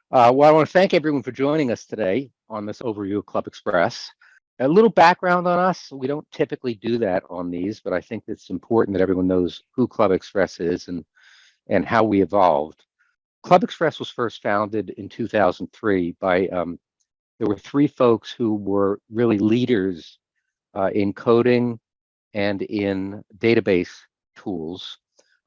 Well, I want to thank everyone for joining us today on this overview of Club Express. A little background on us. We don't typically do that on these, but I think it's important that everyone knows who Club Express is and how we evolved. Club Express was first founded in 2003 by, there were three folks who were really leaders in coding and in database tools.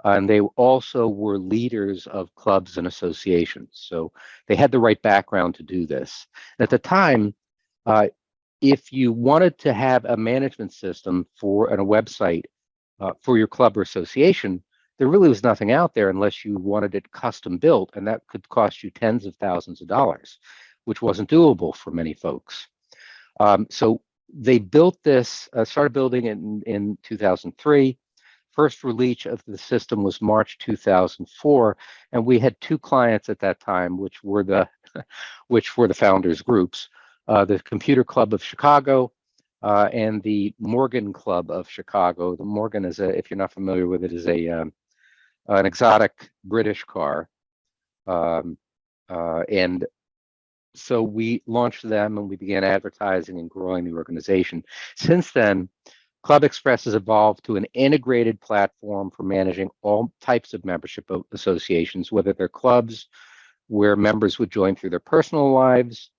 And they also were leaders of clubs and associations. So they had the right background to do this. At the time, uh, if you wanted to have a management system for and a website for your club or association, there really was nothing out there unless you wanted it custom built, and that could cost you tens of thousands of dollars, which wasn't doable for many folks. So they built this, started building it in 2003. First release of the system was March 2004, and we had two clients at that time, which were the which were the founders groups, the Computer Club of Chicago and the Morgan Club of Chicago. The Morgan is if you're not familiar with it, is an exotic British car, um, and so we launched them and we began advertising and growing the organization. Since then, Club Express has evolved to an integrated platform for managing all types of membership associations, whether they're clubs where members would join through their personal lives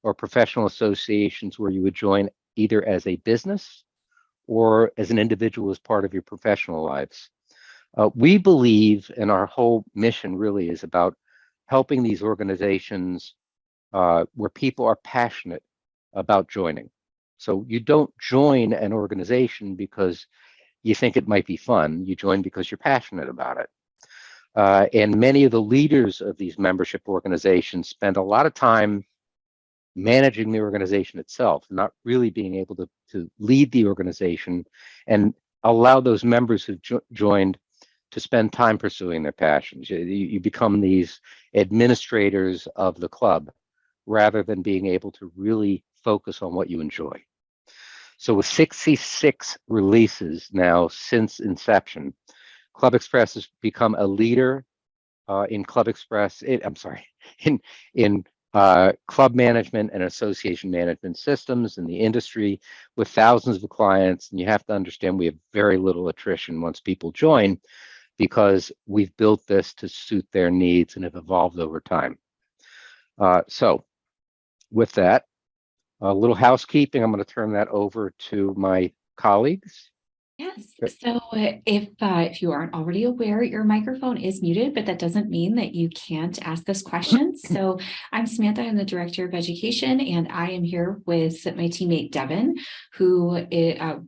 or professional associations where you would join either as a business or as an individual as part of your professional lives. We believe, and our whole mission really is about helping these organizations where people are passionate about joining. So you don't join an organization because you think it might be fun. You join because you're passionate about it. And many of the leaders of these membership organizations spend a lot of time managing the organization itself, not really being able to lead the organization and allow those members who've joined to spend time pursuing their passions. You become these administrators of the club rather than being able to really focus on what you enjoy. So with 66 releases now since inception, Club Express has become a leader in Club Express. I'm sorry, in club management and association management systems in the industry with thousands of clients. And you have to understand we have very little attrition once people join because we've built this to suit their needs and have evolved over time. So with that, a little housekeeping. I'm going to turn that over to my colleagues. Yes. So if you aren't already aware, your microphone is muted, but that doesn't mean that you can't ask us questions. So I'm Samantha, I'm the Director of Education, and I am here with my teammate Devin, who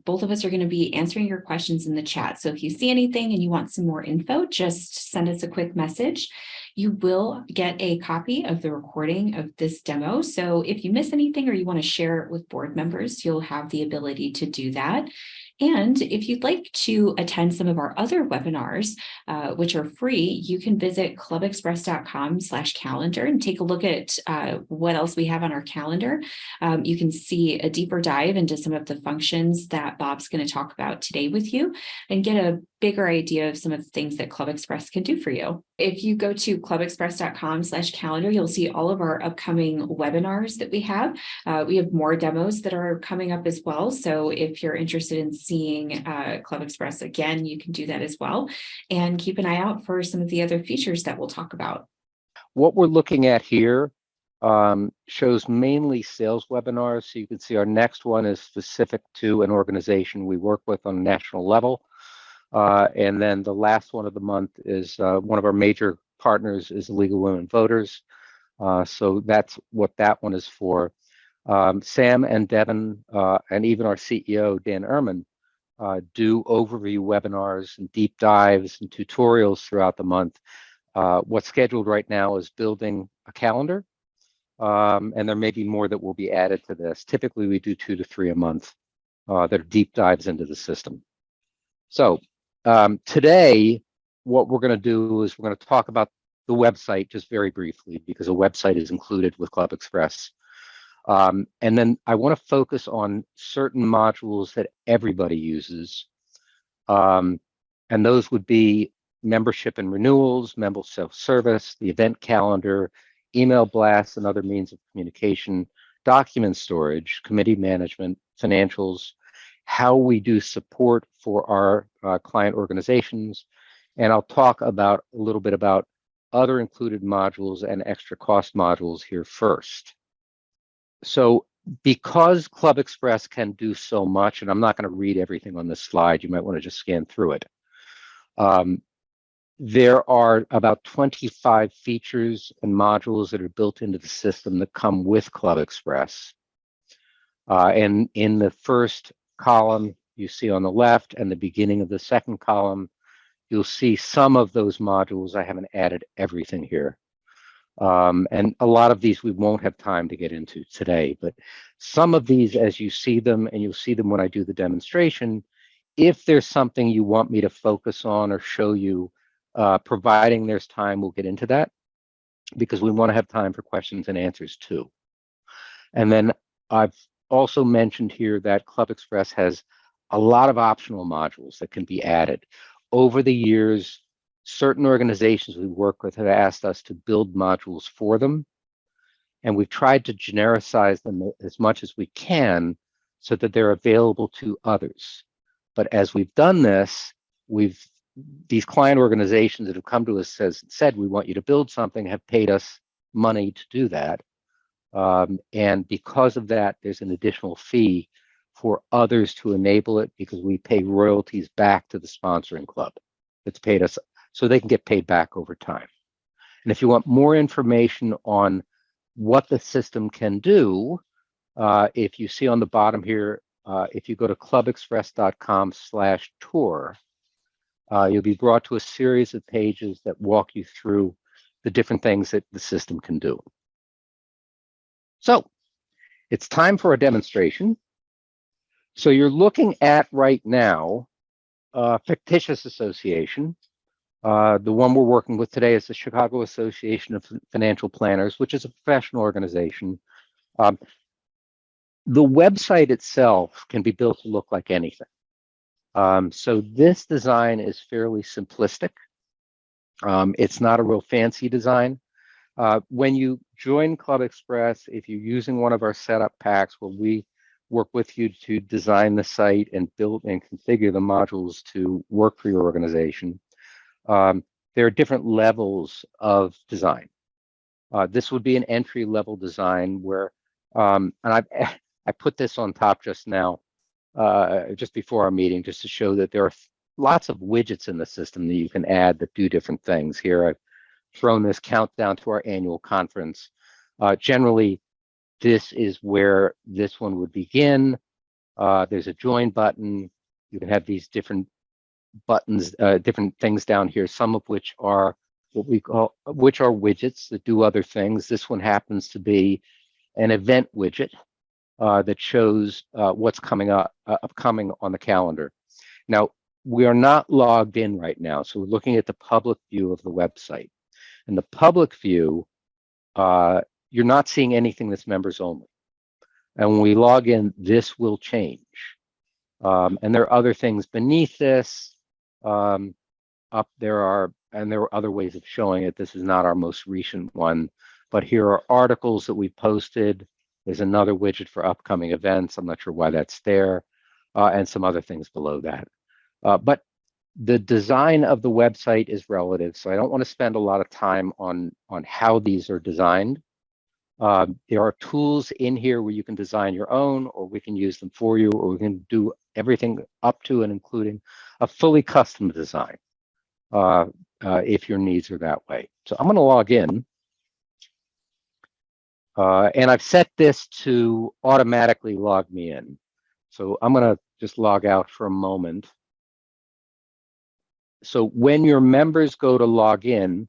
both of us are going to be answering your questions in the chat. So if you see anything and you want some more info, just send us a quick message. You will get a copy of the recording of this demo. So if you miss anything or you want to share it with board members, you'll have the ability to do that. And if you'd like to attend some of our other webinars, which are free, you can visit clubexpress.com/calendar and take a look at what else we have on our calendar. You can see a deeper dive into some of the functions that Bob's going to talk about today with you and get a bigger idea of some of the things that Club Express can do for you. If you go to clubexpress.com/calendar, you'll see all of our upcoming webinars that we have. We have more demos that are coming up as well. So if you're interested in seeing Club Express again, you can do that as well. And keep an eye out for some of the other features that we'll talk about. What we're looking at here shows mainly sales webinars. So you can see our next one is specific to an organization we work with on a national level. And then the last one of the month is one of our major partners is League of Women Voters. So that's what that one is for. Sam and Devin and even our CEO, Dan Ehrman, do overview webinars and deep dives and tutorials throughout the month. What's scheduled right now is building a calendar, and there may be more that will be added to this. Typically, we do 2 to 3 a month that are deep dives into the system. So today, what we're going to do is we're going to talk about the website just very briefly because a website is included with Club Express. And then I want to focus on certain modules that everybody uses. And those would be membership and renewals, member self-service, the event calendar, email blasts and other means of communication, document storage, committee management, financials, how we do support for our client organizations, and I'll talk about a little bit about other included modules and extra cost modules here first. So because ClubExpress can do so much, and I'm not going to read everything on this slide, you might want to just scan through it. There are about 25 features and modules that are built into the system that come with ClubExpress. And in the first column, you see on the left, and the beginning of the second column, you'll see some of those modules. I haven't added everything here. And a lot of these we won't have time to get into today, but some of these, as you see them, and you'll see them when I do the demonstration, if there's something you want me to focus on or show you, providing there's time, we'll get into that, because we want to have time for questions and answers too. And then I've also mentioned here that ClubExpress has a lot of optional modules that can be added. Over the years, certain organizations we work with have asked us to build modules for them, and we've tried to genericize them as much as we can so that they're available to others. But as we've done this, these client organizations that have come to us said, we want you to build something, have paid us money to do that. And because of that, there's an additional fee for others to enable it, because we pay royalties back to the sponsoring club that's paid us, so they can get paid back over time. And if you want more information on what the system can do, if you see on the bottom here, if you go to clubexpress.com/tour, you'll be brought to a series of pages that walk you through the different things that the system can do. So it's time for a demonstration. So you're looking at right now a fictitious association. The one we're working with today is the Chicago Association of Financial Planners, which is a professional organization. The website itself can be built to look like anything. So this design is fairly simplistic. It's not a real fancy design. When you join ClubExpress, if you're using one of our setup packs where we work with you to design the site and build and configure the modules to work for your organization, there are different levels of design. This would be an entry-level design where, and I put this on top just now, just before our meeting, just to show that there are lots of widgets in the system that you can add that do different things. Here I've thrown this countdown to our annual conference. Generally, this is where this one would begin. There's a join button. You can have these different buttons, different things down here, some of which are what we call, which are widgets that do other things. This one happens to be an event widget that shows what's coming up, upcoming on the calendar. Now, we are not logged in right now, so we're looking at the public view of the website. In the public view, you're not seeing anything that's members only. And when we log in, this will change. And there are other things beneath this. There are other ways of showing it. This is not our most recent one, but here are articles that we posted. There's another widget for upcoming events. I'm not sure why that's there, and some other things below that. But the design of the website is relative, so I don't want to spend a lot of time on how these are designed. There are tools in here where you can design your own, or we can use them for you, or we can do everything up to and including a fully custom design if your needs are that way. So I'm going to log in. And I've set this to automatically log me in. So I'm going to just log out for a moment. So when your members go to log in,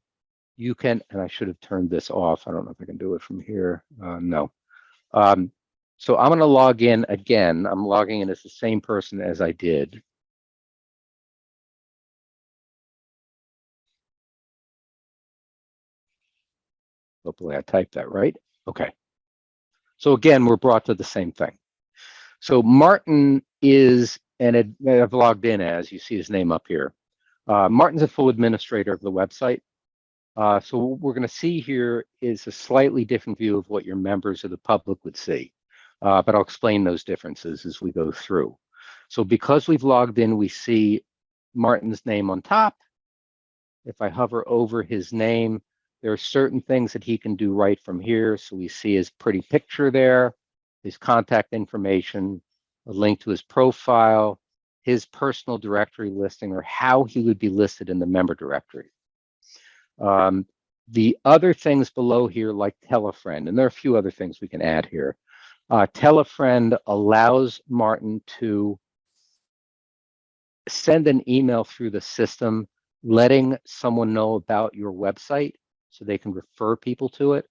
you can, and I should have turned this off. I don't know if I can do it from here. No. So I'm going to log in again. I'm logging in as the same person as I did. Hopefully I typed that right. Okay. So again, we're brought to the same thing. So Martin is, and I've logged in as, you see his name up here. Martin's a full administrator of the website. So what we're going to see here is a slightly different view of what your members of the public would see. But I'll explain those differences as we go through. So because we've logged in, we see Martin's name on top. If I hover over his name, there are certain things that he can do right from here. So we see his pretty picture there, his contact information, a link to his profile, his personal directory listing, or how he would be listed in the member directory. The other things below here, like tell a friend, and there are a few other things we can add here. Tell a friend allows Martin to send an email through the system letting someone know about your website so they can refer people to it.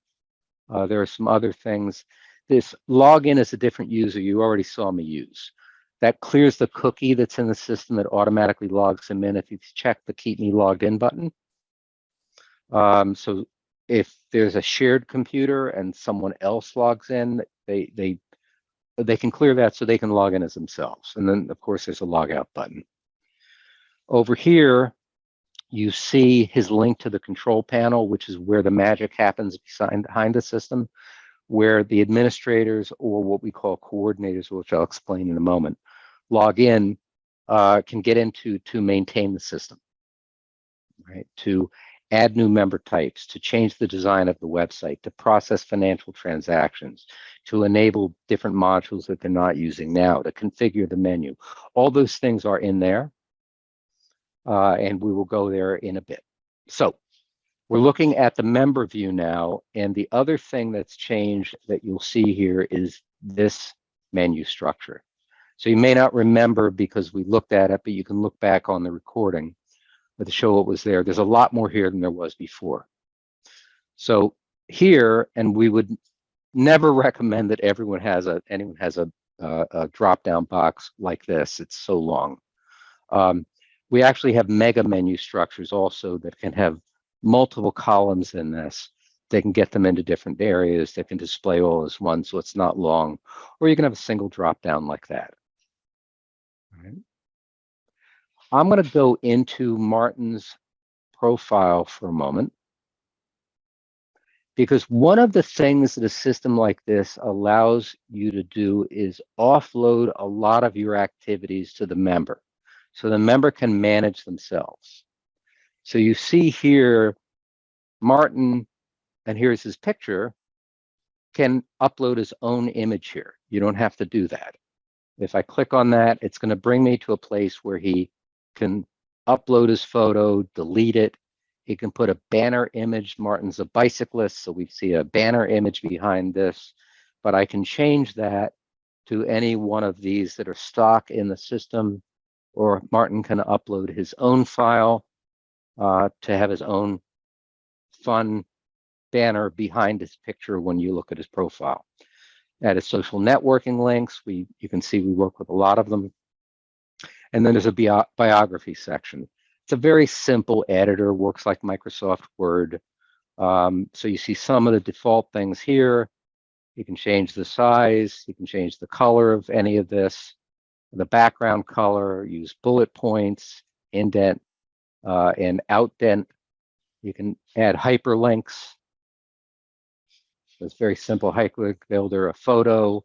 There are some other things. This login is a different user you already saw me use. That clears the cookie that's in the system that automatically logs them in if you check the keep me logged in button. So if there's a shared computer and someone else logs in, they can clear that so they can log in as themselves. And then of course there's a logout button. Over here, you see his link to the control panel, which is where the magic happens behind the system, where the administrators, or what we call coordinators, which I'll explain in a moment, log in, can get into to maintain the system, right? To add new member types, to change the design of the website, to process financial transactions, to enable different modules that they're not using now, to configure the menu. All those things are in there. And we will go there in a bit. So we're looking at the member view now, and the other thing that's changed that you'll see here is this menu structure. So you may not remember because we looked at it, but you can look back on the recording to show what was there. There's a lot more here than there was before. So here, and we would never recommend that anyone has a drop-down box like this. It's so long. We actually have mega menu structures also that can have multiple columns in this. They can get them into different areas. They can display all as one, so it's not long. Or you can have a single drop down like that. All right. I'm going to go into Martin's profile for a moment, because one of the things that a system like this allows you to do is offload a lot of your activities to the member, so the member can manage themselves. So you see here, Martin, and here's his picture, can upload his own image here. You don't have to do that. If I click on that, it's going to bring me to a place where he can upload his photo, delete it. He can put a banner image. Martin's a bicyclist, so we see a banner image behind this, but I can change that to any one of these that are stock in the system, or Martin can upload his own file to have his own fun banner behind his picture when you look at his profile. At his social networking links, you can see we work with a lot of them. And then there's a biography section. It's a very simple editor, works like Microsoft Word. So you see some of the default things here. You can change the size, you can change the color of any of this, the background color, use bullet points, indent and outdent. You can add hyperlinks. It's very simple hyperlink builder, a photo,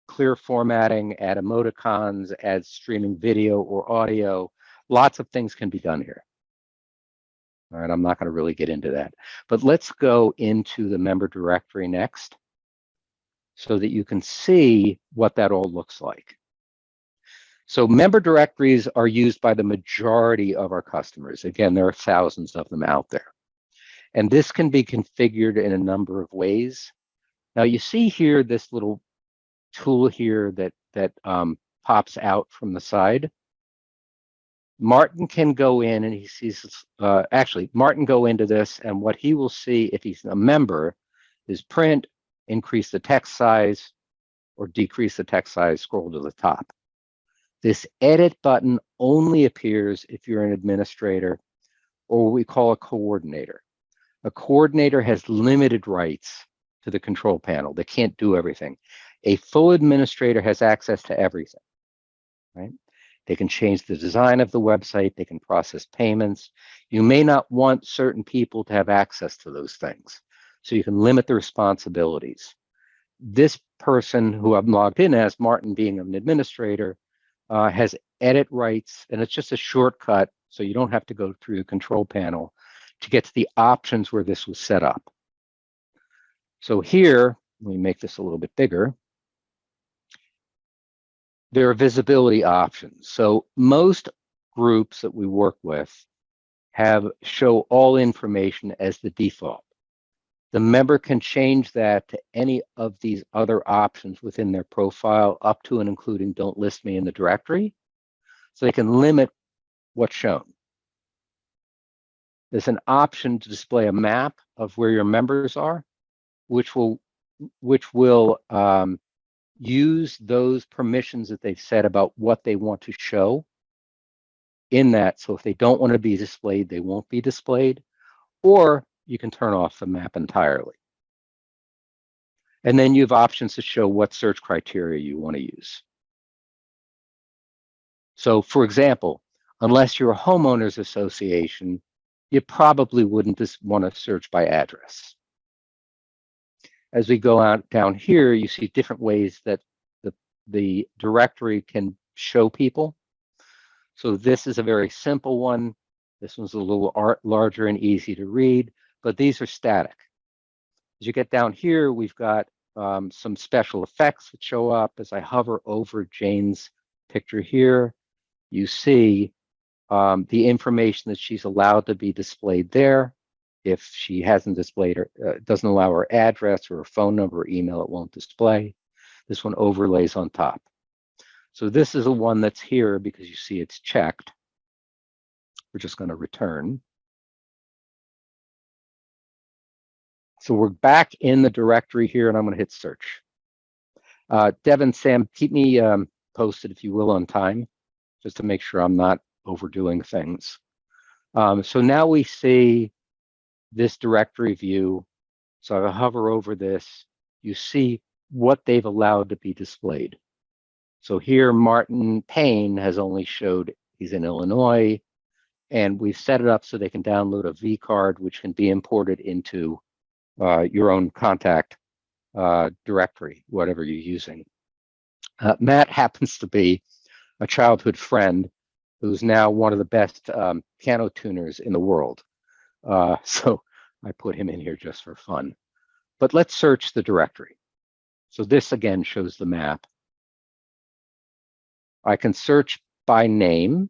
clear formatting, add emoticons, add streaming video or audio. Lots of things can be done here. All right, I'm not going to really get into that. But let's go into the member directory next so that you can see what that all looks like. So member directories are used by the majority of our customers. Again, there are thousands of them out there. And this can be configured in a number of ways. Now you see here this little tool here that pops out from the side. Martin can go in and he sees, actually, Martin go into this, and what he will see if he's a member is print, increase the text size, or decrease the text size, scroll to the top. This edit button only appears if you're an administrator or what we call a coordinator. A coordinator has limited rights to the control panel. They can't do everything. A full administrator has access to everything, right? They can change the design of the website. They can process payments. You may not want certain people to have access to those things, so you can limit the responsibilities. This person who I'm logged in as, Martin being an administrator, has edit rights, and it's just a shortcut, so you don't have to go through the control panel to get to the options where this was set up. So here, let me make this a little bit bigger. There are visibility options. So most groups that we work with show all information as the default. The member can change that to any of these other options within their profile, up to and including don't list me in the directory, so they can limit what's shown. There's an option to display a map of where your members are, which will use those permissions that they've set about what they want to show in that. So if they don't want to be displayed, they won't be displayed, or you can turn off the map entirely. And then you have options to show what search criteria you want to use. So for example, unless you're a homeowners association, you probably wouldn't just want to search by address. As we go out down here, you see different ways that the directory can show people. So this is a very simple one. This one's a little larger and easy to read, but these are static. As you get down here, we've got some special effects that show up. As I hover over Jane's picture here, you see the information that she's allowed to be displayed there. If she hasn't displayed her, doesn't allow her address or her phone number or email, it won't display. This one overlays on top. So this is the one that's here because you see it's checked. We're just going to return. So we're back in the directory here, and I'm going to hit search. Devin, Sam, keep me posted, if you will, on time, just to make sure I'm not overdoing things. So now we see this directory view. So I hover over this. You see what they've allowed to be displayed. So here, Martin Payne has only showed he's in Illinois, and we've set it up so they can download a V card, which can be imported into your own contact directory, whatever you're using. Matt happens to be a childhood friend who's now one of the best piano tuners in the world. So I put him in here just for fun. But let's search the directory. So this again shows the map. I can search by name.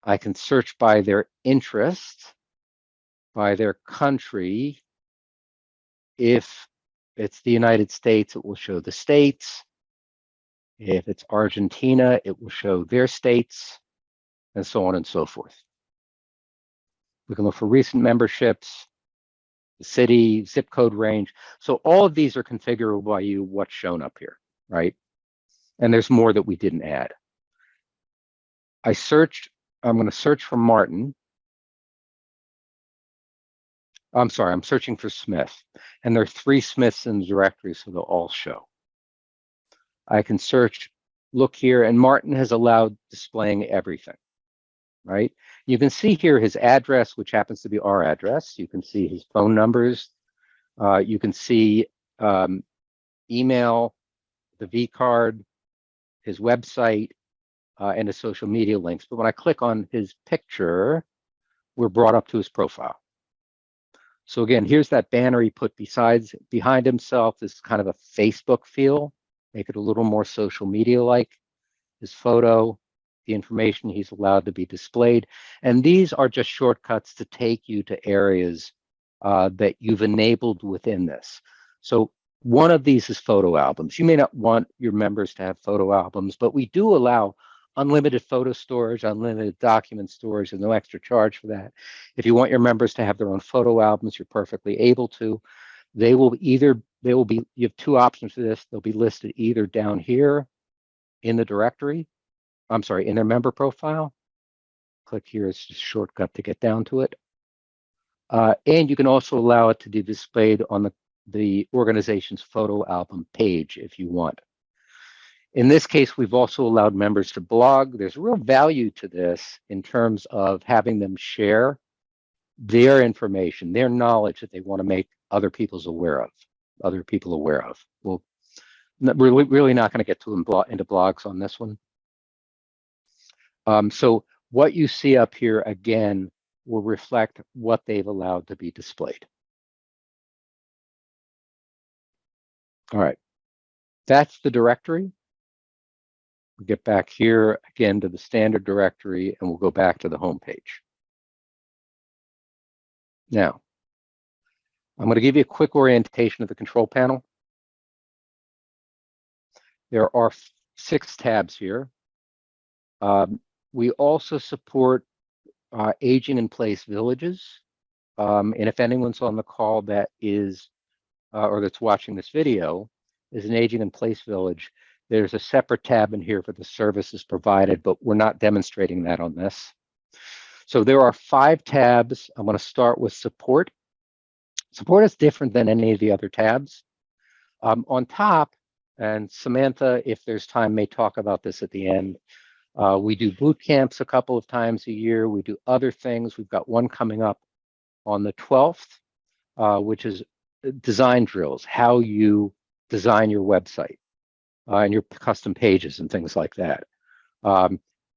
I can search by their interest, by their country. If it's the United States, it will show the states. If it's Argentina, it will show their states, and so on and so forth. We can look for recent memberships, the city, zip code range. So all of these are configurable by you, what's shown up here, right? And there's more that we didn't add. I'm going to search for Martin. I'm sorry, I'm searching for Smith. And there are 3 Smiths in the directory, so they'll all show. I can search, look here, and Martin has allowed displaying everything, right? You can see here his address, which happens to be our address. You can see his phone numbers. You can see email, the V card, his website, and his social media links. But when I click on his picture, we're brought up to his profile. So again, here's that banner he put behind himself, this kind of a Facebook feel, make it a little more social media-like. His photo, the information he's allowed to be displayed. And these are just shortcuts to take you to areas that you've enabled within this. So one of these is photo albums. You may not want your members to have photo albums, but we do allow unlimited photo storage, unlimited document storage. There's no extra charge for that. If you want your members to have their own photo albums, you're perfectly able to. You have 2 options for this. They'll be listed either down here in the directory, I'm sorry, in their member profile. Click here, it's just a shortcut to get down to it. And you can also allow it to be displayed on the organization's photo album page if you want. In this case, we've also allowed members to blog. There's real value to this in terms of having them share their information, their knowledge that they want to make other people aware of. Well, we're really not going to get into blogs on this one. So what you see up here again will reflect what they've allowed to be displayed. All right, that's the directory. We'll get back here again to the standard directory, and we'll go back to the home page. Now, I'm going to give you a quick orientation of the control panel. There are 6 tabs here. We also support aging in place villages. And if anyone's on the call that is, or that's watching this video, is an aging in place village, there's a separate tab in here for the services provided, but we're not demonstrating that on this. So there are 5 tabs. I'm going to start with support. Support is different than any of the other tabs. On top, and Samantha, if there's time, may talk about this at the end, we do boot camps a couple of times a year. We do other things. We've got one coming up on the 12th, which is design drills, how you design your website and your custom pages and things like that.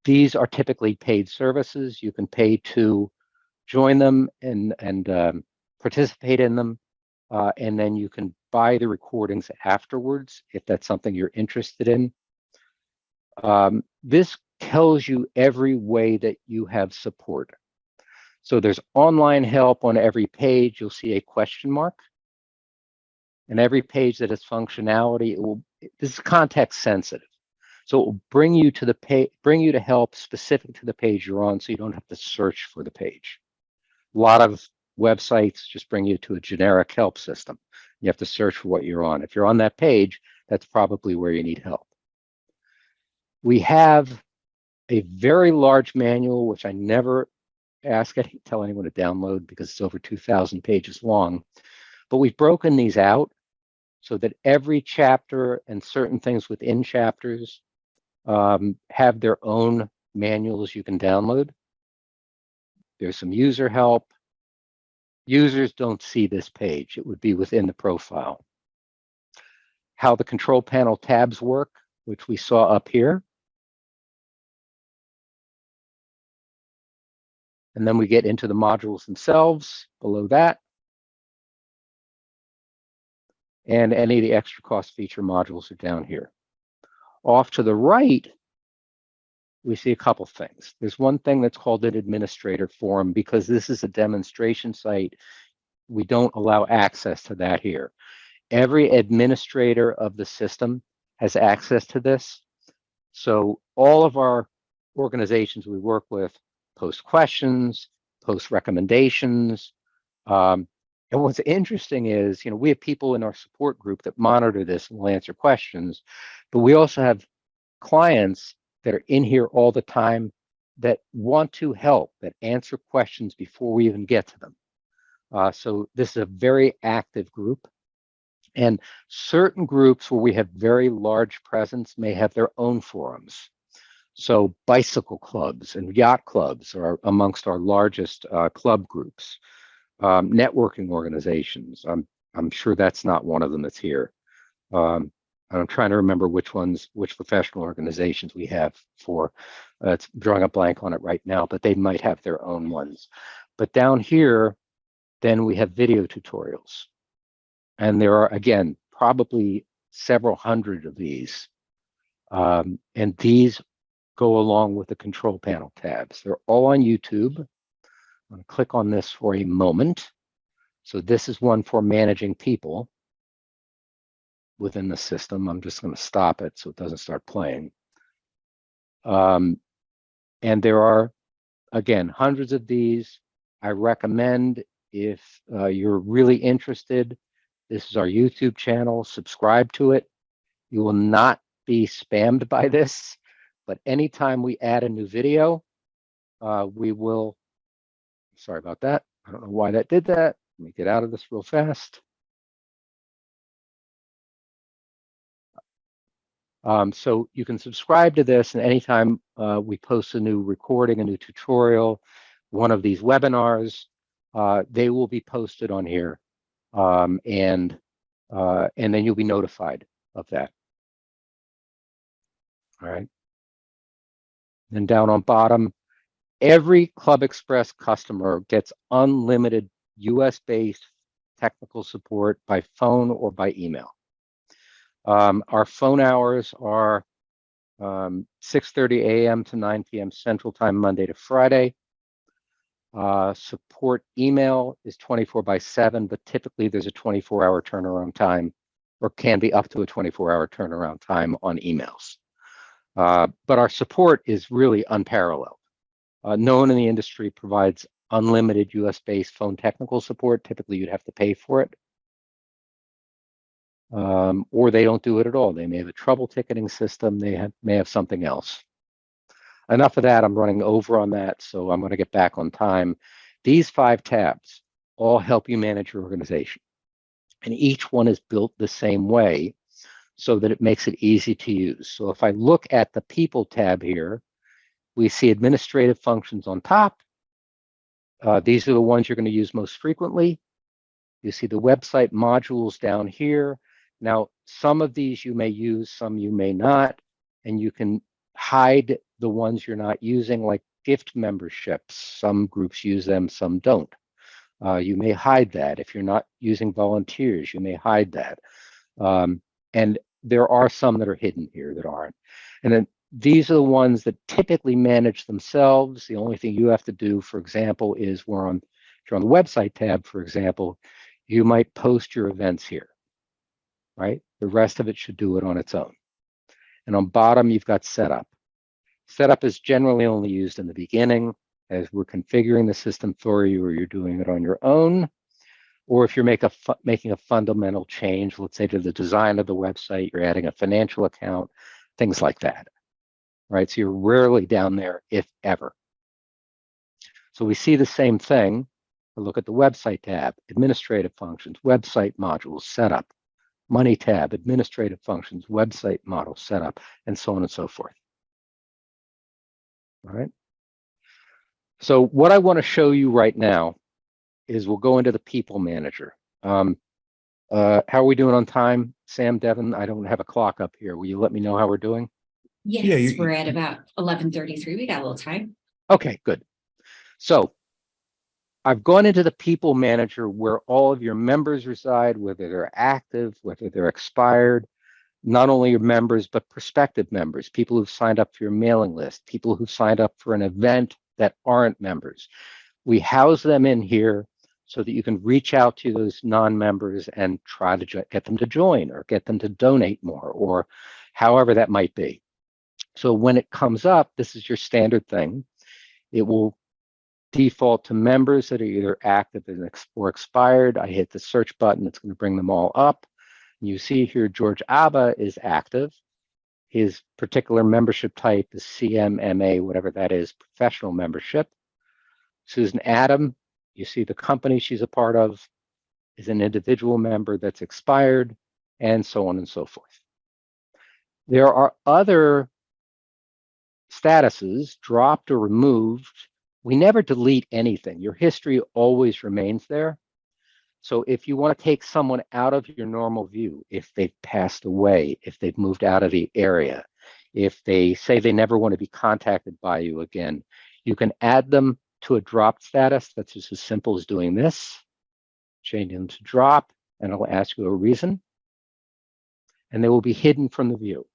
These are typically paid services. You can pay to join them and participate in them, and then you can buy the recordings afterwards if that's something you're interested in. This tells you every way that you have support. So there's online help on every page. You'll see a question mark. And every page that has functionality, this is context sensitive. So it will bring you to the page, bring you to help specific to the page you're on, so you don't have to search for the page. A lot of websites just bring you to a generic help system. You have to search for what you're on. If you're on that page, that's probably where you need help. We have a very large manual, which I never tell anyone to download because it's over 2,000 pages long. But we've broken these out so that every chapter and certain things within chapters have their own manuals you can download. There's some user help. Users don't see this page. It would be within the profile. How the control panel tabs work, which we saw up here. And then we get into the modules themselves below that. And any of the extra cost feature modules are down here. Off to the right, we see a couple things. There's one thing that's called an administrator forum. Because this is a demonstration site, we don't allow access to that here. Every administrator of the system has access to this. So all of our organizations we work with post questions, post recommendations. And what's interesting is, we have people in our support group that monitor this and will answer questions, but we also have clients that are in here all the time that want to help, that answer questions before we even get to them. So this is a very active group. And certain groups where we have very large presence may have their own forums. So bicycle clubs and yacht clubs are amongst our largest club groups. Networking organizations. I'm sure that's not one of them that's here. I'm trying to remember which professional organizations we have for. It's drawing a blank on it right now, but they might have their own ones. But down here, then we have video tutorials. And there are, again, probably several hundred of these. And these go along with the control panel tabs. They're all on YouTube. I'm going to click on this for a moment. So this is one for managing people within the system. I'm just going to stop it so it doesn't start playing. And there are, again, hundreds of these. I recommend, if you're really interested, this is our YouTube channel. Subscribe to it. You will not be spammed by this, but anytime we add a new video, we will. Sorry about that. I don't know why that did that. Let me get out of this real fast. So you can subscribe to this, and anytime we post a new recording, a new tutorial, one of these webinars, they will be posted on here, and then you'll be notified of that. All right. Then down on bottom, every ClubExpress customer gets unlimited US-based technical support by phone or by email. Our phone hours are 6:30 a.m. to 9 p.m. Central Time, Monday to Friday. Support email is 24/7, but typically there's a 24-hour turnaround time, or can be up to a 24-hour turnaround time on emails. But our support is really unparalleled. No one in the industry provides unlimited US-based phone technical support. Typically, you'd have to pay for it. Or they don't do it at all. They may have a trouble ticketing system. They may have something else. Enough of that. I'm running over on that, so I'm going to get back on time. These 5 tabs all help you manage your organization. And each one is built the same way so that it makes it easy to use. So if I look at the People tab here, we see administrative functions on top. These are the ones you're going to use most frequently. You see the website modules down here. Now, some of these you may use, some you may not, and you can hide the ones you're not using, like gift memberships. Some groups use them, some don't. You may hide that. If you're not using volunteers, you may hide that. And there are some that are hidden here that aren't. And then these are the ones that typically manage themselves. The only thing you have to do, for example, is if you're on the website tab, for example, you might post your events here, right? The rest of it should do it on its own. And on bottom, you've got setup. Setup is generally only used in the beginning as we're configuring the system for you, or you're doing it on your own. Or if you're making a fundamental change, let's say to the design of the website, you're adding a financial account, things like that, right? So you're rarely down there, if ever. So we see the same thing. Look at the website tab, administrative functions, website modules, setup, money tab, administrative functions, website model setup, and so on and so forth. All right. So what I want to show you right now is we'll go into the People Manager. How are we doing on time, Sam, Devin? I don't have a clock up here. Will you let me know how we're doing? Yes, we're at about 11:33. We got a little time. Okay, good. So I've gone into the People Manager where all of your members reside, whether they're active, whether they're expired, not only your members, but prospective members, people who've signed up for your mailing list, people who've signed up for an event that aren't members. We house them in here so that you can reach out to those non-members and try to get them to join or get them to donate more, or however that might be. So when it comes up, this is your standard thing. It will default to members that are either active or expired. I hit the search button. It's going to bring them all up. You see here, George Abba is active. His particular membership type is CMMA, whatever that is, professional membership. Susan Adam, you see the company she's a part of, is an individual member that's expired, and so on and so forth. There are other statuses, dropped or removed. We never delete anything. Your history always remains there. So if you want to take someone out of your normal view, if they've passed away, if they've moved out of the area, if they say they never want to be contacted by you again, you can add them to a dropped status. That's just as simple as doing this, changing them to drop, and it'll ask you a reason, and they will be hidden from the view.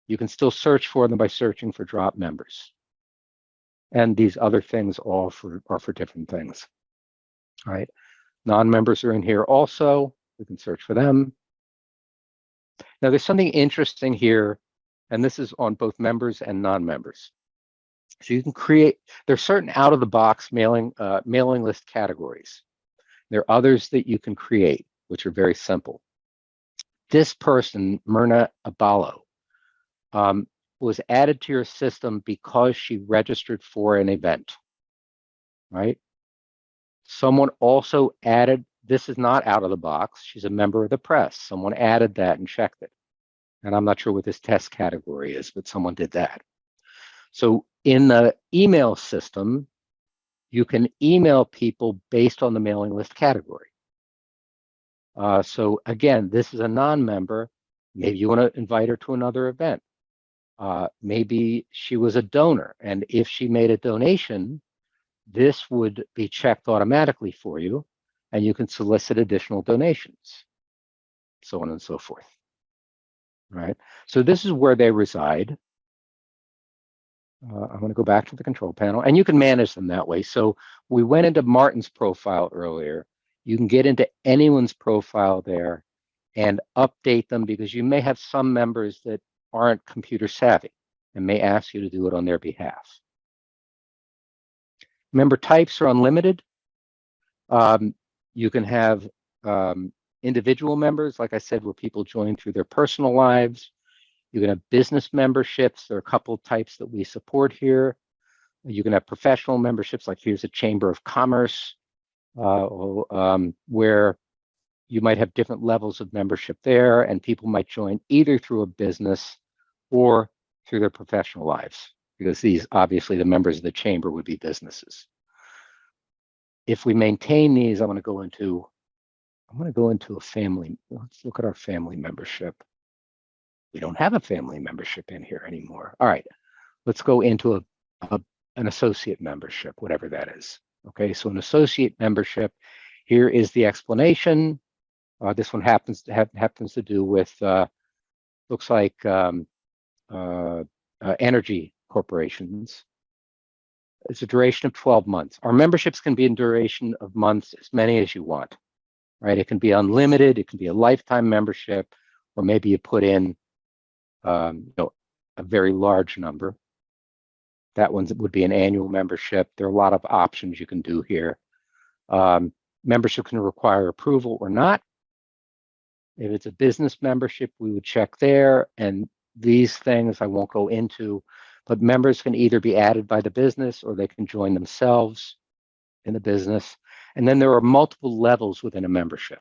You can still search for them by searching for drop members. And these other things all are for different things. All right. Non-members are in here also. We can search for them. Now, there's something interesting here, and this is on both members and non-members. So you can create, there's certain out-of-the-box mailing list categories. There are others that you can create, which are very simple. This person, Myrna Abalo, was added to your system because she registered for an event, right? Someone also added, this is not out of the box, she's a member of the press. Someone added that and checked it. And I'm not sure what this test category is, but someone did that. So in the email system, you can email people based on the mailing list category. So again, this is a non-member. Maybe you want to invite her to another event. Maybe she was a donor, and if she made a donation, this would be checked automatically for you, and you can solicit additional donations, so on and so forth. Right? So this is where they reside. I'm going to go back to the control panel, and you can manage them that way. So we went into Martin's profile earlier. You can get into anyone's profile there and update them, because you may have some members that aren't computer savvy and may ask you to do it on their behalf. Member types are unlimited. You can have individual members, like I said, where people join through their personal lives. You can have business memberships. There are a couple of types that we support here. You can have professional memberships, like here's a Chamber of Commerce, where you might have different levels of membership there, and people might join either through a business or through their professional lives, because these, obviously, the members of the chamber would be businesses. If we maintain these, I'm going to go into a family. Let's look at our family membership. We don't have a family membership in here anymore. All right, let's go into an associate membership, whatever that is. Okay, so an associate membership, here is the explanation. This one happens to do with, looks like energy corporations. It's a duration of 12 months. Our memberships can be in duration of months, as many as you want, right? It can be unlimited, it can be a lifetime membership, or maybe you put in a very large number. That one would be an annual membership. There are a lot of options you can do here. Membership can require approval or not. If it's a business membership, we would check there, and these things I won't go into, but members can either be added by the business or they can join themselves in the business. And then there are multiple levels within a membership.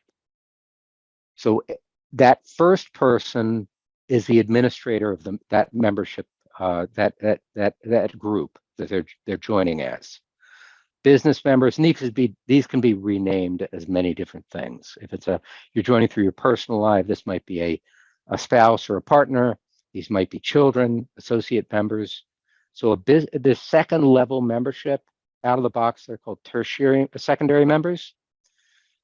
So that first person is the administrator of that membership, that group that they're joining as. Business members, and these can be renamed as many different things. If it's you're joining through your personal life, this might be a spouse or a partner. These might be children, associate members. So the second level membership, out of the box, they're called secondary members.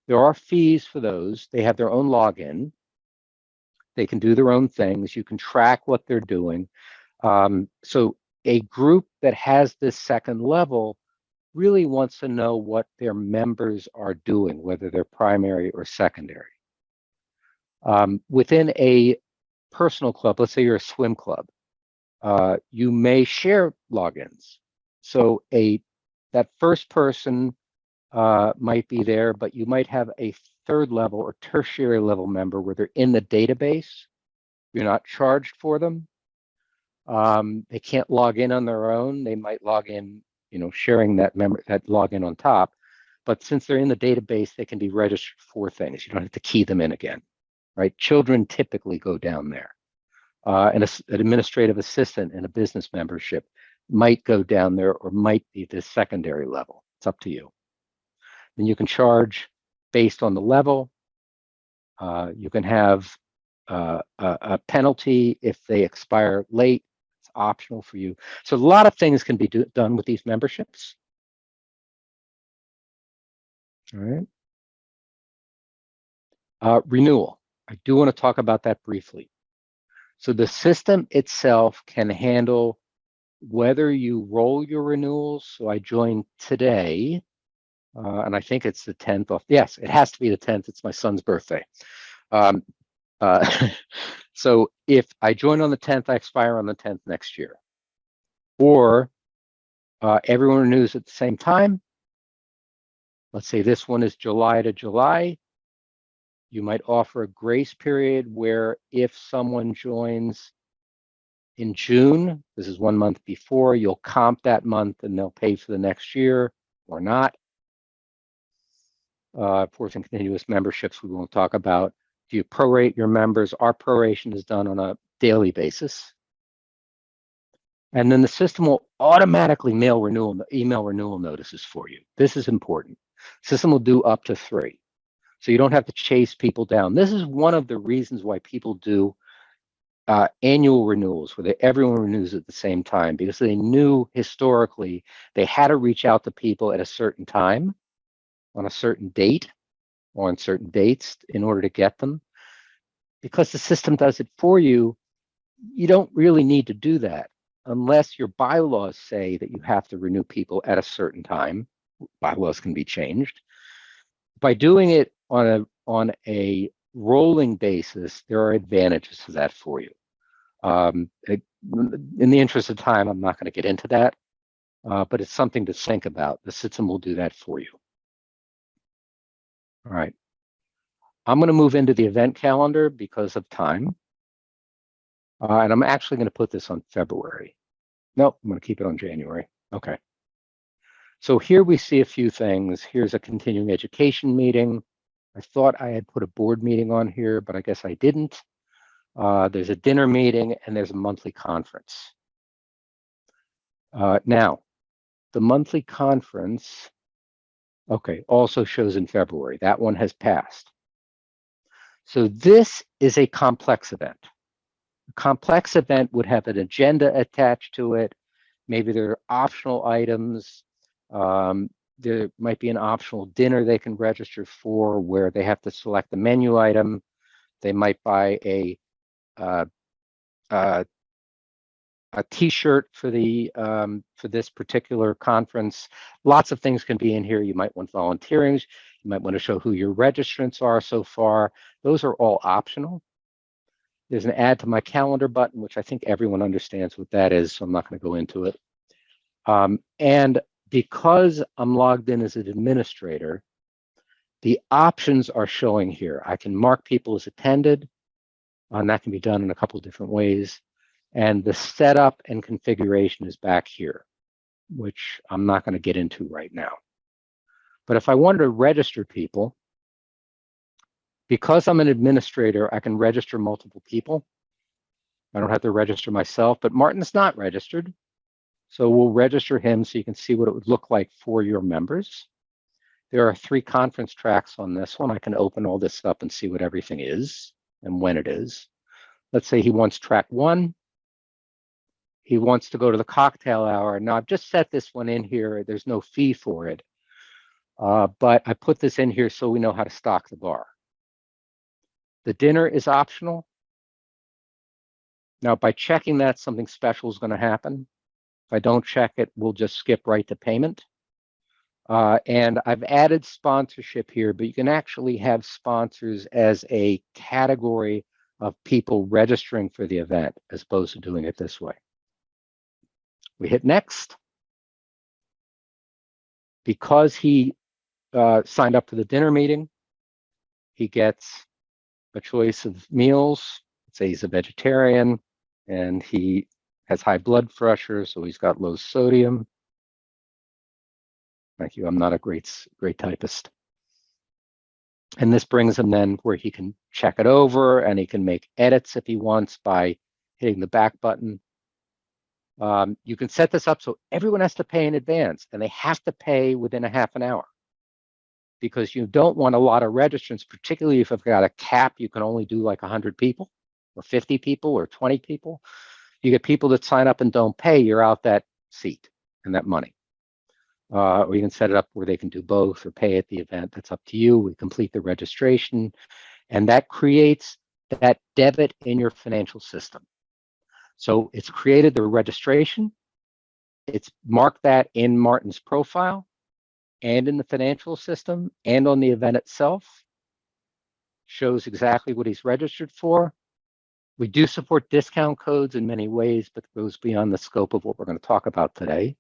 There are fees for those. They have their own login. They can do their own things. You can track what they're doing. So a group that has this second level really wants to know what their members are doing, whether they're primary or secondary. Within a personal club, let's say you're a swim club, you may share logins. So that first person might be there, but you might have a third level or tertiary level member where they're in the database. You're not charged for them. They can't log in on their own. They might log in, sharing that login on top. But since they're in the database, they can be registered for things. You don't have to key them in again, right? Children typically go down there. And an administrative assistant in a business membership might go down there, or might be the secondary level. It's up to you. Then you can charge based on the level. You can have a penalty if they expire late. It's optional for you. So a lot of things can be done with these memberships. All right. Renewal. I do want to talk about that briefly. So the system itself can handle whether you roll your renewals. So I joined today, and I think it's the 10th off. Yes, it has to be the 10th. It's my son's birthday. So if I join on the 10th, I expire on the 10th next year. Or everyone renews at the same time. Let's say this one is July to July. You might offer a grace period where if someone joins in June, this is 1 month before, you'll comp that month and they'll pay for the next year or not. For some continuous memberships we won't talk about. Do you prorate your members? Our proration is done on a daily basis. And then the system will automatically email renewal notices for you. This is important. System will do up to 3. So you don't have to chase people down. This is one of the reasons why people do annual renewals, where everyone renews at the same time, because they knew historically they had to reach out to people at a certain time, on a certain date, or on certain dates in order to get them. Because the system does it for you, you don't really need to do that unless your bylaws say that you have to renew people at a certain time. Bylaws can be changed. By doing it on a rolling basis, there are advantages to that for you. In the interest of time, I'm not going to get into that, but it's something to think about. The system will do that for you. All right. I'm going to move into the event calendar because of time. And I'm actually going to put this on February. Nope, I'm going to keep it on January. Okay. So here we see a few things. Here's a continuing education meeting. I thought I had put a board meeting on here, but I guess I didn't. There's a dinner meeting and there's a monthly conference. Now, the monthly conference, okay, also shows in February. That one has passed. So this is a complex event. A complex event would have an agenda attached to it. Maybe there are optional items. There might be an optional dinner they can register for where they have to select the menu item. They might buy a T-shirt for this particular conference. Lots of things can be in here. You might want volunteering. You might want to show who your registrants are so far. Those are all optional. There's an add to my calendar button, which I think everyone understands what that is, so I'm not going to go into it. And because I'm logged in as an administrator, the options are showing here. I can mark people as attended, and that can be done in a couple of different ways. And the setup and configuration is back here, which I'm not going to get into right now. But if I wanted to register people, because I'm an administrator, I can register multiple people. I don't have to register myself, but Martin's not registered. So we'll register him so you can see what it would look like for your members. There are 3 conference tracks on this one. I can open all this up and see what everything is and when it is. Let's say he wants track 1. He wants to go to the cocktail hour. Now, I've just set this one in here. There's no fee for it. But I put this in here so we know how to stock the bar. The dinner is optional. Now, by checking that, something special is going to happen. If I don't check it, we'll just skip right to payment. And I've added sponsorship here, but you can actually have sponsors as a category of people registering for the event as opposed to doing it this way. We hit next. Because he signed up for the dinner meeting, he gets a choice of meals. Let's say he's a vegetarian and he has high blood pressure, so he's got low sodium. Thank you. I'm not a great typist. And this brings him then where he can check it over and he can make edits if he wants by hitting the back button. You can set this up so everyone has to pay in advance, and they have to pay within a half an hour, because you don't want a lot of registrants, particularly if you've got a cap. You can only do like 100 people or 50 people or 20 people. You get people that sign up and don't pay, you're out that seat and that money. Or you can set it up where they can do both or pay at the event. That's up to you. We complete the registration, and that creates that debit in your financial system. So it's created the registration. It's marked that in Martin's profile and in the financial system and on the event itself. Shows exactly what he's registered for. We do support discount codes in many ways, but it goes beyond the scope of what we're going to talk about today.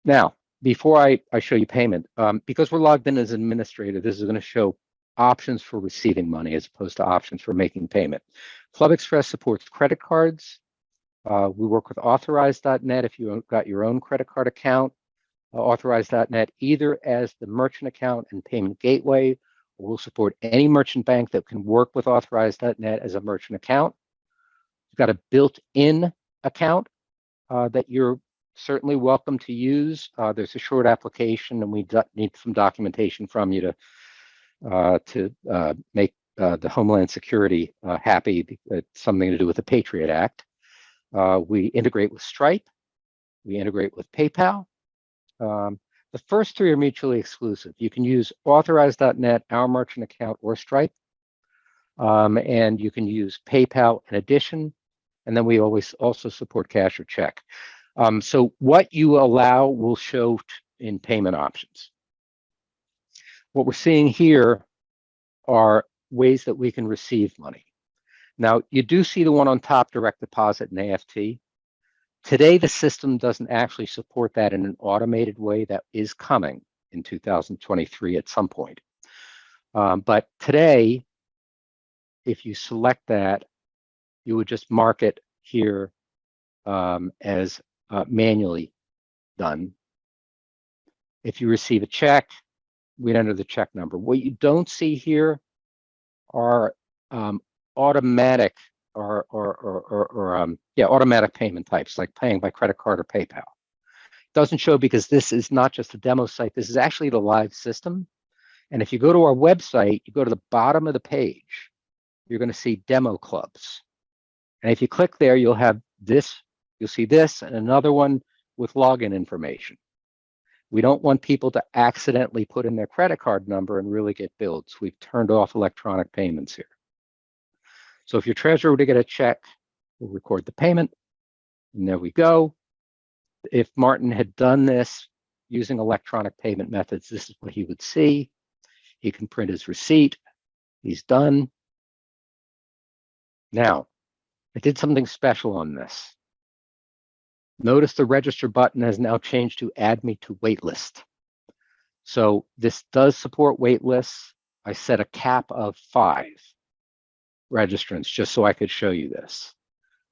Now, before I show you payment, because we're logged in as administrator, this is going to show options for receiving money as opposed to options for making payment. ClubExpress supports credit cards. We work with Authorize.net if you've got your own credit card account. Authorize.net either as the merchant account and payment gateway, We'll support any merchant bank that can work with authorized.net as a merchant account. You've got a built-in account that you're certainly welcome to use. There's a short application, and we need some documentation from you to make the Homeland Security happy. It's something to do with the Patriot Act. We integrate with Stripe. We integrate with PayPal. The first three are mutually exclusive. You can use authorized.net, our merchant account, or Stripe. And you can use PayPal in addition. And then we always also support cash or check. So what you allow will show in payment options. What we're seeing here are ways that we can receive money. Now, you do see the one on top, direct deposit and AFT. Today, the system doesn't actually support that in an automated way. That is coming in 2023 at some point. But today, if you select that, you would just mark it here as manually done. If you receive a check, we'd enter the check number. What you don't see here are automatic automatic payment types, like paying by credit card or PayPal. Doesn't show because this is not just a demo site. This is actually the live system. And if you go to our website, you go to the bottom of the page, you're going to see demo clubs. And if you click there, you'll have this, you'll see this and another one with login information. We don't want people to accidentally put in their credit card number and really get billed. So we've turned off electronic payments here. So if your treasurer were to get a check, we'll record the payment. And there we go. If Martin had done this using electronic payment methods, this is what he would see. He can print his receipt. He's done. Now, I did something special on this. Notice the register button has now changed to add me to waitlist. So this does support waitlists. I set a cap of 5 registrants just so I could show you this.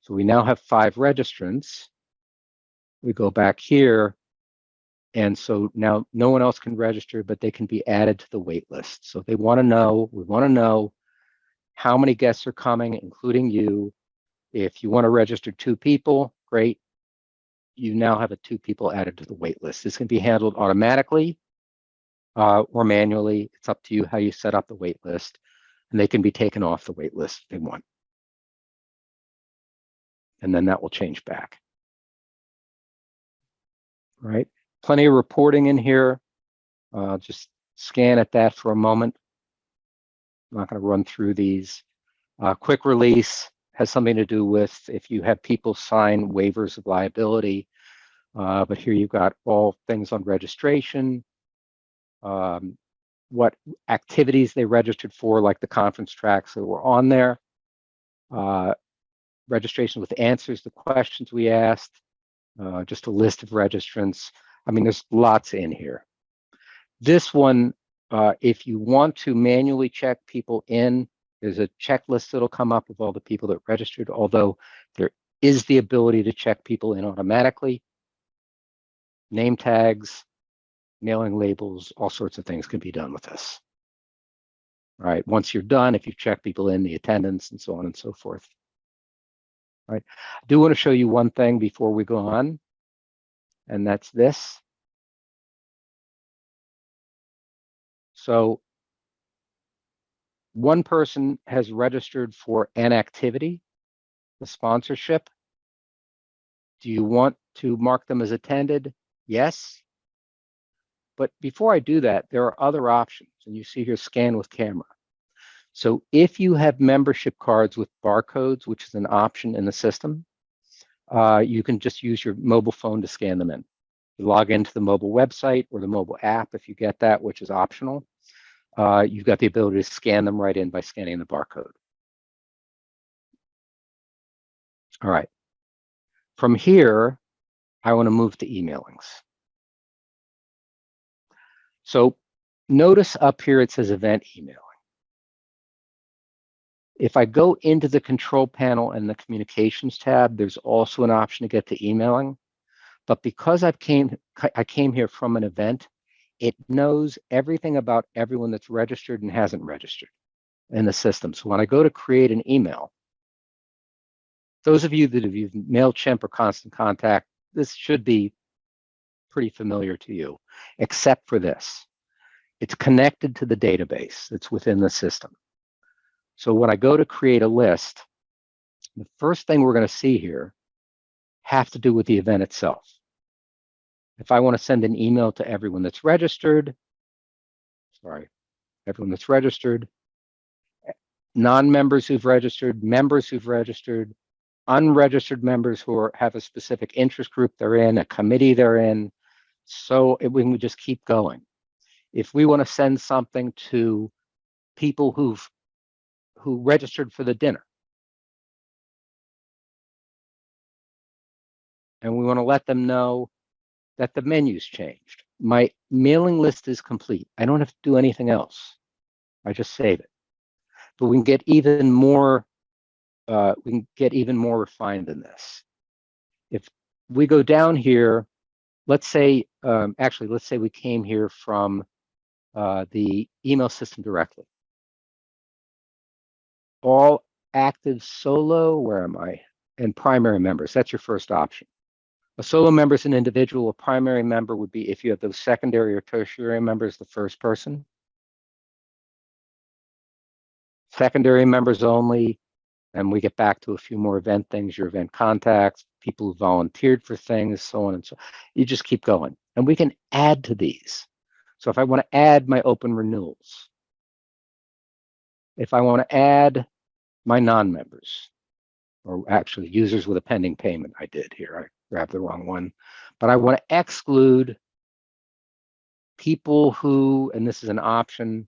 So we now have 5 registrants. We go back here. And so now no one else can register, but they can be added to the wait list. So they want to know, we want to know how many guests are coming, including you. If you want to register 2 people, great. You now have 2 people added to the wait list. This can be handled automatically or manually. It's up to you how you set up the wait list. And they can be taken off the wait list if they want. And then that will change back. All right. Plenty of reporting in here. Just scan at that for a moment. I'm not going to run through these. Quick release has something to do with if you have people sign waivers of liability. But here you've got all things on registration, what activities they registered for, like the conference tracks that were on there, registration with answers to questions we asked, just a list of registrants. I mean, there's lots in here. This one, if you want to manually check people in, there's a checklist that'll come up with all the people that registered, although there is the ability to check people in automatically. Name tags, mailing labels, all sorts of things can be done with this. All right, once you're done, if you check people in, the attendance and so on and so forth. All right, I do want to show you one thing before we go on, and that's this. So one person has registered for an activity, the sponsorship. Do you want to mark them as attended? Yes. But before I do that, there are other options, and you see here scan with camera. So if you have membership cards with barcodes, which is an option in the system, you can just use your mobile phone to scan them in. You log into the mobile website or the mobile app if you get that, which is optional. You've got the ability to scan them right in by scanning the barcode. All right. From here, I want to move to emailings. So notice up here it says event emailing. If I go into the control panel and the communications tab, there's also an option to get to emailing. But because I came here from an event, it knows everything about everyone that's registered and hasn't registered in the system. So when I go to create an email, those of you that have used MailChimp or Constant Contact, this should be pretty familiar to you, except for this. It's connected to the database that's within the system. So when I go to create a list, the first thing we're going to see here have to do with the event itself. If I want to send an email to everyone that's registered, non-members who've registered, members who've registered, unregistered members who have a specific interest group they're in, a committee they're in. So we can just keep going. If we want to send something to people who registered for the dinner, and we want to let them know that the menu's changed, my mailing list is complete. I don't have to do anything else. I just save it. But we can get even more. Refined than this. If we go down here, let's say we came here from the email system directly. All active solo, where am I? And primary members, that's your first option. A solo member is an individual. A primary member would be if you have those secondary or tertiary members, the first person. Secondary members only, and we get back to a few more event things, your event contacts, people who volunteered for things, so on and so on. You just keep going. And we can add to these. So if I want to add my open renewals, if I want to add my non-members, or actually users with a pending payment, I did here, I grabbed the wrong one, but I want to exclude people who, and this is an option,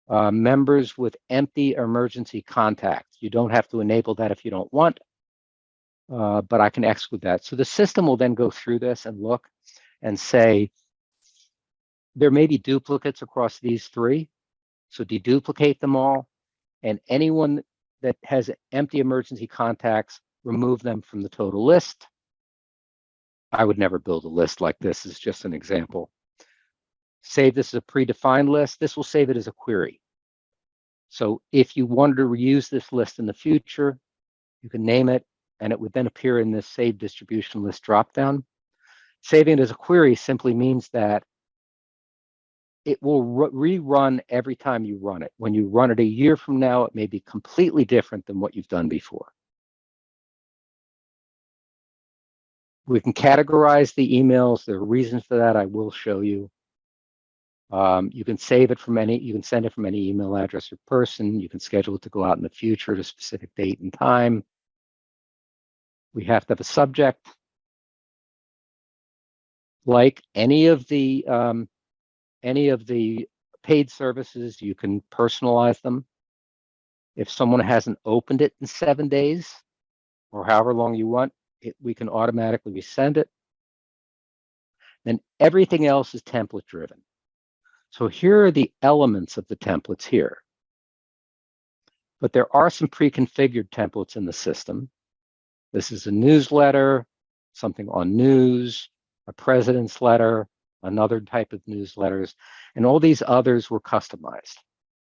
members with empty emergency contact. You don't have to enable that if you don't want, but I can exclude that. So the system will then go through this and look and say, there may be duplicates across these three, so deduplicate them all, and anyone that has empty emergency contacts, remove them from the total list. I would never build a list like this. It's just an example. Save this as a predefined list. This will save it as a query. So if you wanted to reuse this list in the future, you can name it, and it would then appear in this Save Distribution List dropdown. Saving it as a query simply means that it will rerun every time you run it. When you run it a year from now, it may be completely different than what you've done before. We can categorize the emails. There are reasons for that. I will show you. You can save it from you can send it from any email address or person. You can schedule it to go out in the future at a specific date and time. We have to have a subject. Like any of the paid services, you can personalize them. If someone hasn't opened it in 7 days, or however long you want, we can automatically resend it. Then everything else is template driven. So here are the elements of the templates here. But there are some pre-configured templates in the system. This is a newsletter, something on news, a president's letter, another type of newsletters, and all these others were customized.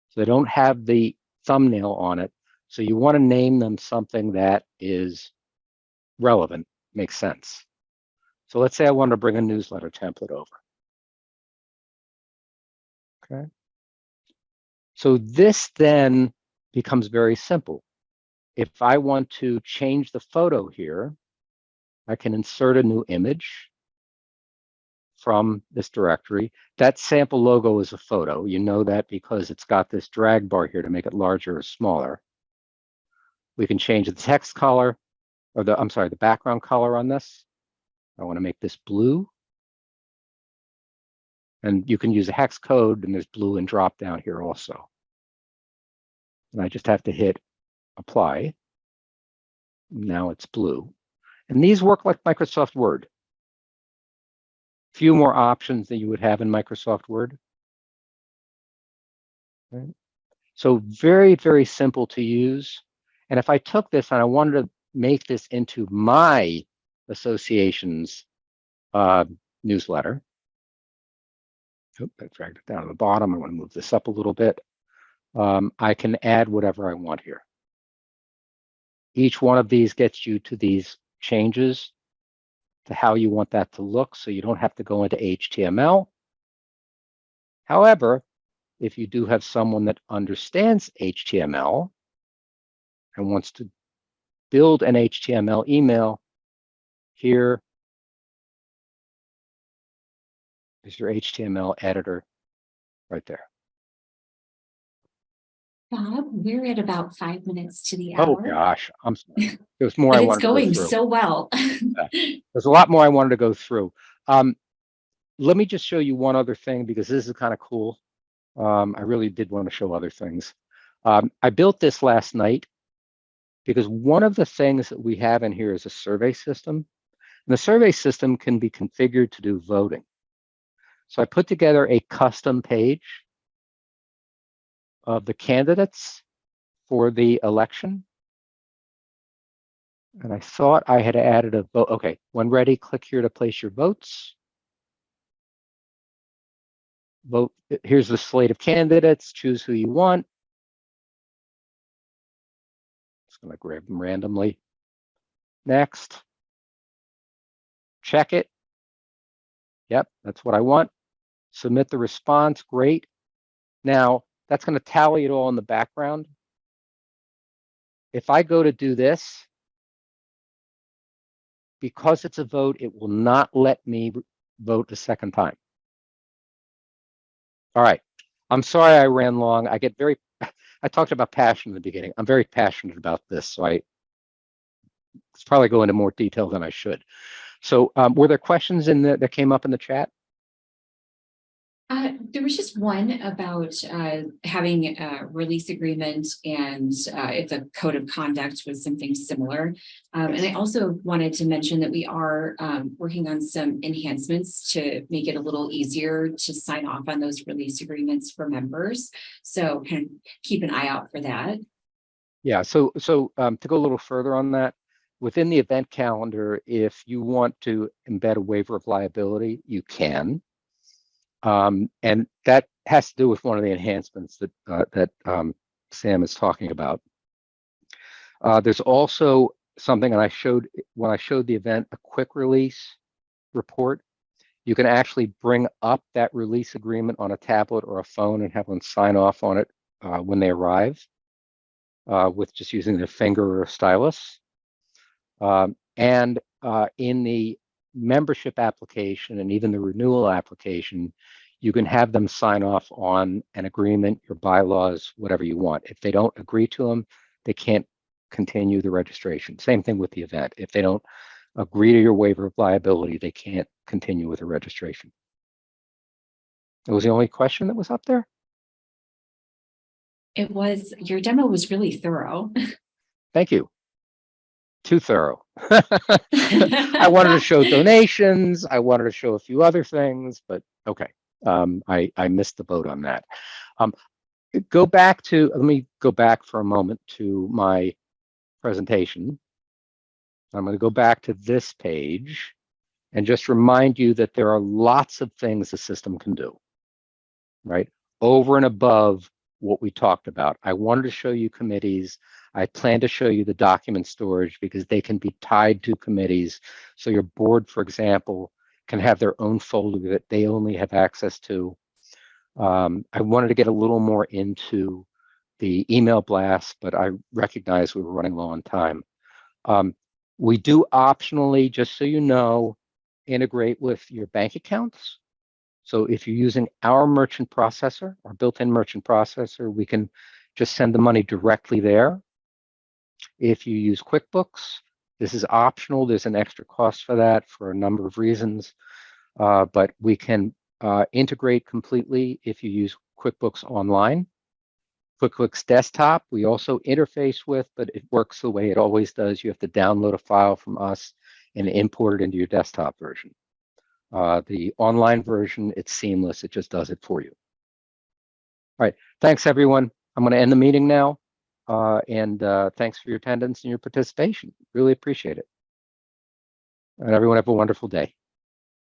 So they don't have the thumbnail on it. So you want to name them something that is relevant, makes sense. So let's say I want to bring a newsletter template over. Okay. So this then becomes very simple. If I want to change the photo here, I can insert a new image from this directory. That sample logo is a photo. You know that because it's got this drag bar here to make it larger or smaller. We can change the text color, or the background color on this. I want to make this blue. And you can use a hex code, and there's blue and drop down here also. And I just have to hit apply. Now it's blue. And these work like Microsoft Word. Few more options than you would have in Microsoft Word. Right? So very, very simple to use. And if I took this and I wanted to make this into my association's newsletter, I dragged it down to the bottom. I want to move this up a little bit. I can add whatever I want here. Each one of these gets you to these changes to how you want that to look, so you don't have to go into HTML. However, if you do have someone that understands HTML and wants to build an HTML email, here is your HTML editor right there. Bob, we're at about 5 minutes to the Oh hour. gosh, I'm sorry. There's more I It's wanted to go going through. so well. There's a lot more I wanted to go through. Let me just show you one other thing because this is kind of cool. I really did want to show other things. I built this last night because one of the things that we have in here is a survey system. And the survey system can be configured to do voting. So I put together a custom page of the candidates for the election. And I thought I had added a vote. Okay, when ready, click here to place your votes. Vote. Here's the slate of candidates. Choose who you want. Just going to grab them randomly. Next. Check it. Yep, that's what I want. Submit the response. Great. Now, that's going to tally it all in the background. If I go to do this, because it's a vote, it will not let me vote a second time. All right. I'm sorry I ran long. I talked about passion in the beginning. I'm very passionate about this, so it's probably go into more detail than I should. So were there questions that came up in the chat? There was just one about having a release agreement and if the code of conduct was something similar. Yes. And I also wanted to mention that we are working on some enhancements to make it a little easier to sign off on those release agreements for members. So kind of keep an eye out for that. Yeah, so to go a little further on that, within the event calendar, if you want to embed a waiver of liability, you can. And that has to do with one of the enhancements that Sam is talking about. There's also something, and when I showed the event, a quick release report. You can actually bring up that release agreement on a tablet or a phone and have them sign off on it when they arrive with just using their finger or a stylus. And in the membership application and even the renewal application, you can have them sign off on an agreement, your bylaws, whatever you want. If they don't agree to them, they can't continue the registration. Same thing with the event. If they don't agree to your waiver of liability, they can't continue with the registration. That was the only question that was up there? It was, your demo was really thorough. Thank you. Too thorough. I wanted to show donations. I wanted to show a few other things, but okay. I missed the boat on that. Let me go back for a moment to my presentation. I'm going to go back to this page and just remind you that there are lots of things the system can do, right? Over and above what we talked about. I wanted to show you committees. I plan to show you the document storage because they can be tied to committees. So your board, for example, can have their own folder that they only have access to. I wanted to get a little more into the email blast, but I recognize we were running low on time. We do optionally, just so you know, integrate with your bank accounts. So if you're using our merchant processor, our built-in merchant processor, we can just send the money directly there. If you use QuickBooks, this is optional. There's an extra cost for that for a number of reasons, but we can integrate completely if you use QuickBooks Online. QuickBooks Desktop, we also interface with, but it works the way it always does. You have to download a file from us and import it into your desktop version. The online version, it's seamless. It just does it for you. All right. Thanks, everyone. I'm going to end the meeting now. And thanks for your attendance and your participation. Really appreciate it. And everyone have a wonderful day.